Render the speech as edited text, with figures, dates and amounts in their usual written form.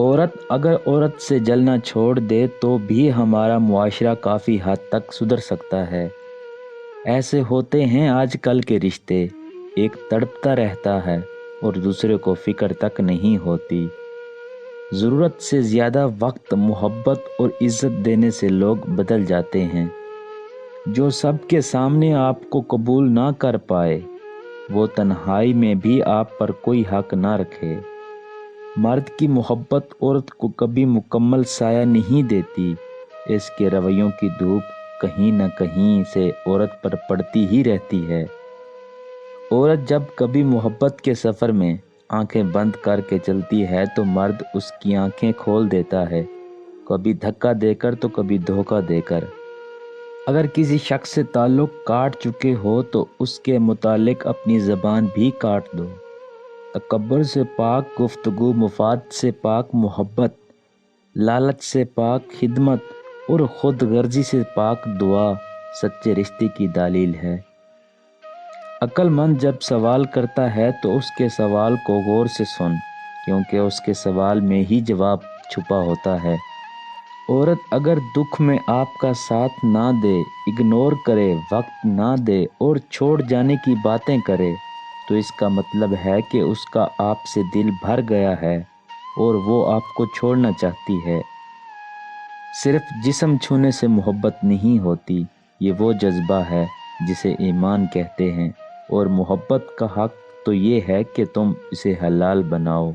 عورت اگر عورت سے جلنا چھوڑ دے تو بھی ہمارا معاشرہ کافی حد تک سدھر سکتا ہے۔ ایسے ہوتے ہیں آج کل کے رشتے، ایک تڑپتا رہتا ہے اور دوسرے کو فکر تک نہیں ہوتی۔ ضرورت سے زیادہ وقت محبت اور عزت دینے سے لوگ بدل جاتے ہیں۔ جو سب کے سامنے آپ کو قبول نہ کر پائے، وہ تنہائی میں بھی آپ پر کوئی حق نہ رکھے۔ مرد کی محبت عورت کو کبھی مکمل سایہ نہیں دیتی، اس کے رویوں کی دھوپ کہیں نہ کہیں سے عورت پر پڑتی ہی رہتی ہے۔ عورت جب کبھی محبت کے سفر میں آنکھیں بند کر کے چلتی ہے تو مرد اس کی آنکھیں کھول دیتا ہے، کبھی دھکا دے کر تو کبھی دھوکہ دے کر۔ اگر کسی شخص سے تعلق کاٹ چکے ہو تو اس کے متعلق اپنی زبان بھی کاٹ دو۔ تکبر سے پاک گفتگو، مفاد سے پاک محبت، لالچ سے پاک خدمت اور خود غرضی سے پاک دعا سچے رشتے کی دلیل ہے۔ عقل مند جب سوال کرتا ہے تو اس کے سوال کو غور سے سن، کیونکہ اس کے سوال میں ہی جواب چھپا ہوتا ہے۔ عورت اگر دکھ میں آپ کا ساتھ نہ دے، اگنور کرے، وقت نہ دے اور چھوڑ جانے کی باتیں کرے تو اس کا مطلب ہے کہ اس کا آپ سے دل بھر گیا ہے اور وہ آپ کو چھوڑنا چاہتی ہے۔ صرف جسم چھونے سے محبت نہیں ہوتی، یہ وہ جذبہ ہے جسے ایمان کہتے ہیں، اور محبت کا حق تو یہ ہے کہ تم اسے حلال بناؤ۔